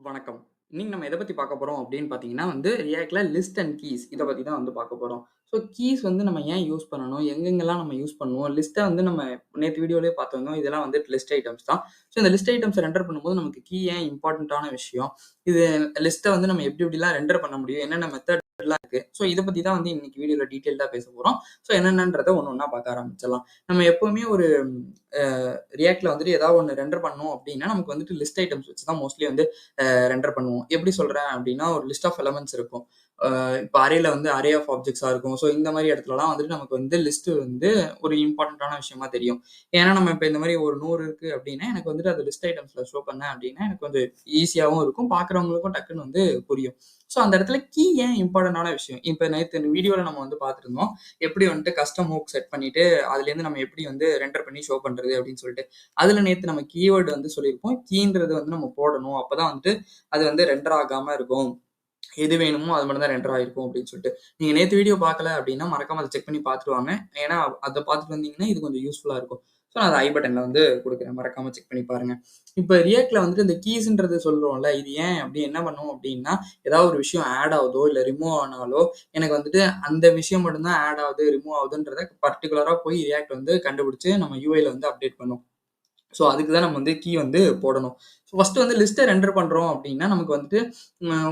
வணக்கம். இன்னைக்கு நம்ம எத பத்தி பார்க்க போறோம் அப்படின்னு பார்த்தீங்கன்னா ரியாக்ட்ல லிஸ்ட் அண்ட் கீஸ் இத பத்தி தான் பார்க்க போறோம். ஸோ கீஸ் நம்ம ஏன் யூஸ் பண்ணணும்? எங்கெங்கெல்லாம் நம்ம யூஸ் பண்ணுவோம்? லிஸ்ட்ட நம்ம நேத்து வீடியோலயே பார்த்திருந்தோம். இதெல்லாம் லிஸ்ட் ஐட்டம்ஸ் தான். ஸோ இந்த லிஸ்ட் ஐட்டம்ஸ ரெண்டர் பண்ணும்போது நமக்கு கீ ஏன் இம்பார்ட்டன்ட்டான விஷயம்? இது லிஸ்ட்ட நம்ம எப்படி எப்படிலாம் ரெண்டர் பண்ண முடியும்? என்னென்ன மெத்தட்லாம் இருக்கு? ஸோ இத பத்தி தான் இன்னைக்கு வீடியோல டீட்டெயில்டா பேச போறோம். ஸோ என்னென்னன்றத ஒண்ணு ஒண்ணா பார்க்க ஆரம்பிச்சிடலாம். நம்ம எப்பவுமே ஒரு அ ரியாக்ட்ல ஏதாவது ஒண்ணு ரெண்டர் பண்ணணும் அப்படின்னா, நமக்கு லிஸ்ட் ஐட்டம்ஸ் வச்சு தான் மோஸ்ட்லி ரெண்டர் பண்ணுவோம். எப்படி சொல்றேன் அப்படின்னா, ஒரு லிஸ்ட் ஆஃப் எலிமெண்ட்ஸ் இருக்கும். இப்ப அரேல அரே ஆஃப் ஆப்ஜெக்ட்ஸா இருக்கும். ஸோ இந்த மாரி இடத்துலலாம் நமக்கு லிஸ்ட் ஒரு இம்பார்ட்டன்ட்டான விஷயமா தெரியும். ஏன்னா நம்ம இப்ப இந்த மாரி ஒரு 100 இருக்கு அப்படின்னா, எனக்கு அது லிஸ்ட் ஐட்டம்ஸ்ல ஷோ பண்ணேன் அப்படின்னா, எனக்கு ஈஸியாவும் இருக்கும். பார்க்குறவங்களுக்கும் டக்குன்னு புரியும். ஸோ அந்த இடத்துல கீ ஏன் இம்பார்ட்டன்ட்டான விஷயம்? இப்ப நேத்து வீடியோல நம்ம பார்த்திருந்தோம். எப்படி கஸ்டம் ஹூக் செட் பண்ணிட்டு, அதுலேருந்து நம்ம எப்படி ரெண்டர் பண்ணி ஷோ பண்றது அப்படின்னு சொல்லிட்டு. அதுல நேத்து நம்ம கீவர்ட் சொல்லியிருப்போம். கீன்றது நம்ம போடணும். அப்பதான் அது ரெண்டர் ஆகாம இருக்கும். எது வேணுமோ அது மட்டும் தான் ரெண்டர் ஆயிருக்கும் அப்படின்னு சொல்லிட்டு. நீங்க நேத்து வீடியோ பார்க்கல அப்படின்னா, மறக்காம அத செக் பண்ணி பார்த்துட்டு வாங்க. ஏன்னா அத பார்த்துட்டு வந்தீங்கன்னா, இது கொஞ்சம் யூஸ்ஃபுல்லா இருக்கும். ஸோ நான் அத ஐ பட்டன்ல குடுக்குறேன். மறக்காம செக் பண்ணி பாருங்க. இப்ப ரியாக்ட்ல இந்த கீஸ்ன்றது சொல்றோம்ல, இது ஏன் அப்படி என்ன பண்ணும் அப்படின்னா, ஏதாவது ஒரு விஷயம் ஆட் ஆகுதோ, இல்ல ரிமூவ் ஆனாலோ, எனக்கு அந்த விஷயம் மட்டும் தான் ஆட் ஆகுது, ரிமூவ் ஆகுதுன்றத பர்ட்டிகுலரா போய் ரியாக்ட் கண்டுபிடிச்சு நம்ம யூஐல அப்டேட் பண்ணும். ஸோ அதுக்கு தான் நம்ம கீ போடணும். ஸோ ஃபர்ஸ்ட் லிஸ்ட்ட ரெண்டர் பண்றோம் அப்படின்னா, நமக்கு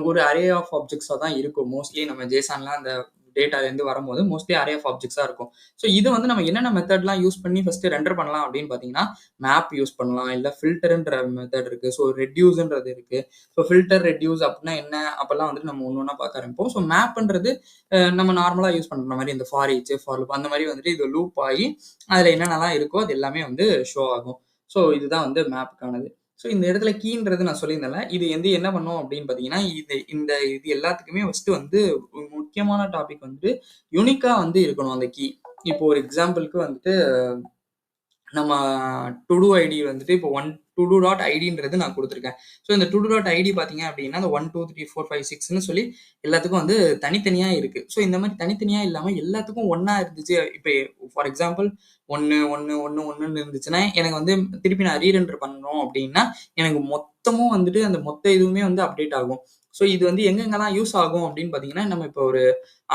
ஒரு அரே ஆஃப் ஆப்ஜெக்ட்ஸா தான் இருக்கும். மோஸ்ட்லி நம்ம ஜேசன்ல அந்த டேட்டாலேருந்து வரும்போது மோஸ்ட்லி அரே ஆஃப் ஆப்ஜெக்ட்ஸா இருக்கும். ஸோ இது நம்ம என்னென்ன மெத்தட்லாம் யூஸ் பண்ணி ஃபர்ஸ்ட் ரெண்டர் பண்ணலாம் அப்படின்னு பார்த்தீங்கன்னா, மேப் யூஸ் பண்ணலாம். இல்ல ஃபில்டர்ன்ற மெத்தட் இருக்கு. ஸோ ரெட்யூஸ்ன்றது இருக்கு. ஸோ ஃபில்டர், ரெட்யூஸ் அப்படின்னா என்ன? அப்பல்லாம் நம்ம ஒண்ணு ஒண்ணா பார்க்க ஆரம்பிப்போம். ஸோ மேப்ன்றது நம்ம நார்மலா யூஸ் பண்ற மாரி இந்த ஃபார் ஈச், ஃபார் லூப் அந்த மாரி இது லூப் ஆகி, அதுல என்னென்னலாம் இருக்கோ அது எல்லாமே ஷோ ஆகும். ஸோ இதுதான் மேப்க்கானது. ஸோ இந்த இடத்துல கீன்றது நான் சொல்லியிருந்தேன்ல, இது என்ன பண்ணும் அப்படின்னு பார்த்தீங்கன்னா, இது எல்லாத்துக்குமே ஃபர்ஸ்ட்டு ஒரு முக்கியமான டாபிக் யூனிக்கா இருக்கணும் அந்த கீ. இப்போ ஒரு எக்ஸாம்பிள்க்கு நம்ம டு டூ ஐடி இப்போ டு டூ டாட் ஐடின்றது நான் குடுத்துருக்கேன். ஸோ இந்த டு டூ டாட் ஐடி பார்த்தீங்க அப்படின்னா, அந்த 1, 2, 3, 4, 5, 6ன்னு சொல்லி எல்லாத்துக்கும் தனித்தனியா இருக்கு. ஸோ இந்த மாரி தனித்தனியா இல்லாம எல்லாத்துக்கும் ஒண்ணா இருந்துச்சு. இப்ப ஃபார் எக்ஸாம்பிள் 1, 1, 1, 1ன்னு இருந்துச்சுன்னா, எனக்கு திருப்பி நான் ரீரெண்டர் பண்ணணும் அப்படின்னா, எனக்கு மொத்தமும் அந்த மொத்த இதுவுமே அப்டேட் ஆகும். ஸோ இது எங்கெங்கலாம் யூஸ் ஆகும் அப்படின்னு பார்த்தீங்கன்னா, நம்ம இப்போ ஒரு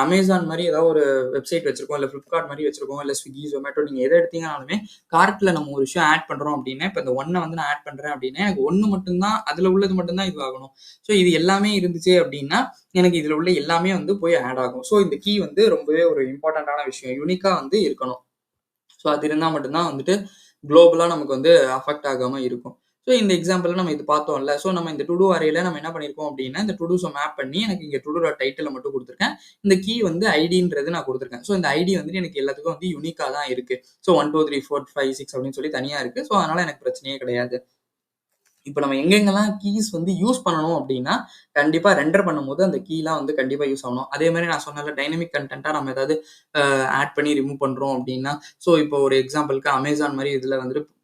Amazon மாரி ஏதாவது ஒரு வெப்சைட் வச்சிருக்கோம். இல்ல Flipkart மாரி வச்சிருக்கோம். இல்ல Swiggy, Zomato நீங்க எத எடுத்தீங்கனாலுமே, கார்ட்ல நம்ம ஒரு விஷயம் ஆட் பண்றோம் அப்படின்னா, இப்ப இந்த 1 நான் ஆட் பண்றேன் அப்படின்னா, எனக்கு 1 மட்டும் தான் அதுல உள்ளது மட்டும் தான் இதுவாகணும். ஸோ இது எல்லாமே இருந்துச்சு அப்படின்னா, எனக்கு இதுல உள்ள எல்லாமே போய் ஆட் ஆகும். ஸோ இந்த கீ ரொம்பவே ஒரு இம்பார்ட்டன்ட்டான விஷயம். யூனிக்கா இருக்கணும். ஸோ அது இருந்தா மட்டும் தான் குளோபலா நமக்கு அஃபெக்ட் ஆகாம இருக்கும். ஸோ இந்த எக்ஸாம்பிள்ல நம்ம இது பார்த்தோம்ல. ஸோ நம்ம இந்த டு டூ அரேல நம்ம என்ன பண்ணியிருக்கோம் அப்படின்னா, இந்த டு டூஸ மேப் பண்ணி எனக்கு இங்க டு டூ டாட் டைட்டில மட்டும் குடுத்துருக்கேன். இந்த கீ ஐடின்றது நான் குடுத்துருக்கேன். ஸோ இந்த ஐடி எனக்கு எல்லாத்துக்கும் யூனிக்கா தான் இருக்கு. ஸோ 1, 2, 3, 4, 5, 6 அப்படின்னு சொல்லி தனியா இருக்கு. ஸோ அதனால எனக்கு பிரச்சனையே கிடையாது. இப்ப நம்ம எங்கெங்கலாம் கீஸ் யூஸ் பண்ணணும் அப்படின்னா, கண்டிப்பா ரெண்டர் பண்ணும்போது அந்த கீலாம் கண்டிப்பா யூஸ் ஆகணும். அதே மாரி நான் சொன்னேன்ல டைனமிக் கன்டென்ட்டா நம்ம ஏதாவது ஆட் பண்ணி ரிமூவ் பண்றோம் அப்படின்னா, ஸோ இப்போ ஒரு எக்ஸாம்பிள்க்கு Amazon மாரி இதுல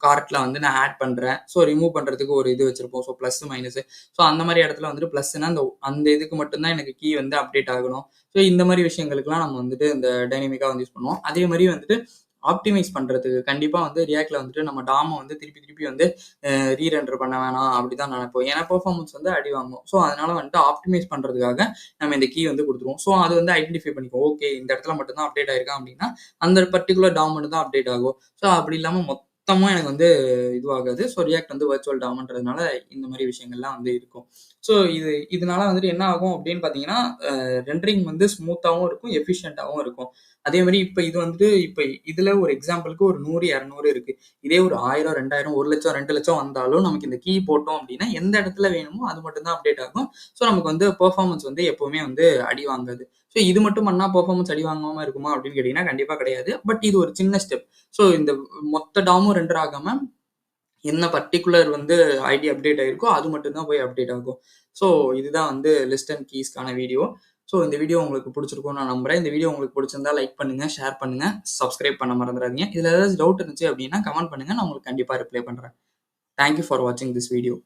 கார்ட்ல நான் ஆட் பண்றேன். ஸோ ரிமூவ் பண்றதுக்கு ஒரு இது வச்சிருப்போம். So plus, minus. ஸோ அந்த மாரி இடத்துல பிளஸ்னா அந்த இதுக்கு மட்டும் தான் எனக்கு கீ அப்டேட் ஆகணும். ஸோ இந்த மாரி விஷயங்களுக்குலாம் நம்ம இந்த டைனமிக்கா யூஸ் பண்ணுவோம். அதே மாரி ஆப்டிமைஸ் பண்றதுக்கு கண்டிப்பா ரியாக்ட்ல நம்ம டாம திருப்பி திருப்பி ரீரெண்டர் பண்ண வேணாம் அப்படிதான் நினைப்போம். ஏன்னா பெர்ஃபார்மன்ஸ் அடி வாங்கும். ஸோ அதனால ஆப்டிமைஸ் பண்றதுக்காக நம்ம இந்த கீ குடுத்துருவோம். ஸோ அது ஐடென்டிஃபை பண்ணிக்கும். ஓகே இந்த இடத்துல மட்டும் தான் அப்டேட் ஆயிருக்கான் அப்படின்னா, அந்த பர்ட்டிகுலர் டாம் மட்டும் தான் அப்டேட் ஆகும். ஸோ அப்படி இல்லாம மொத்தமா எனக்கு இதுவாகாது. ஸோ ரியாக்ட் வெர்ச்சுவல் டாம்ன்றதுனால இந்த மாரி விஷயங்கள்லாம் இருக்கும். ஸோ இதனால என்ன ஆகும் அப்படின்னு பார்த்தீங்கன்னா, ரெண்டரிங் ஸ்மூத்தாவும் இருக்கும், எஃபிஷியன்ட்டாவும் இருக்கும். அதே மாரி இப்ப இது இப்ப இதுல ஒரு எக்ஸாம்பிள்க்கு ஒரு 100, 200 இருக்கு. இதே ஒரு 1000, 2000, 1,00,000, 2,00,000 வந்தாலும் நமக்கு இந்த கீ போட்டோம் அப்படின்னா, எந்த இடத்துல வேணுமோ அது மட்டும் தான் அப்டேட் ஆகும். ஸோ நமக்கு பெர்ஃபார்மன்ஸ் எப்பவுமே அடி வாங்காது. ஸோ இது மட்டும் பண்ணா பெர்ஃபார்மன்ஸ் அடி வாங்காம இருக்குமா அப்படின்னு கேட்டீங்கன்னா, கண்டிப்பா கிடையாது. பட் இது ஒரு சின்ன ஸ்டெப். ஸோ இந்த மொத்த டாமும் ரெண்டர் ஆகாம என்ன பர்ட்டிகுலர் ஐடி அப்டேட் ஆயிருக்கோ, அது மட்டும் தான் போய் அப்டேட் ஆகும். ஸோ இதுதான் லிஸ்ட் அண்ட் கீஸ்க்கான வீடியோ. ஸோ இந்த வீடியோ உங்களுக்கு புடிச்சிருக்கும்னு நான் நம்புறேன். இந்த வீடியோ உங்களுக்கு புடிச்சிருந்தா லைக் பண்ணுங்க, ஷேர் பண்ணுங்க, சப்ஸ்கிரைப் பண்ண மறந்துறாதீங்க. இதுல ஏதாவது டவுட் இருந்துச்சு அப்படின்னா கமெண்ட் பண்ணுங்க. நான் உங்களுக்கு கண்டிப்பா ரிப்ளை பண்றேன். தேங்க் யூ ஃபார் வாட்சிங் திஸ் வீடியோ.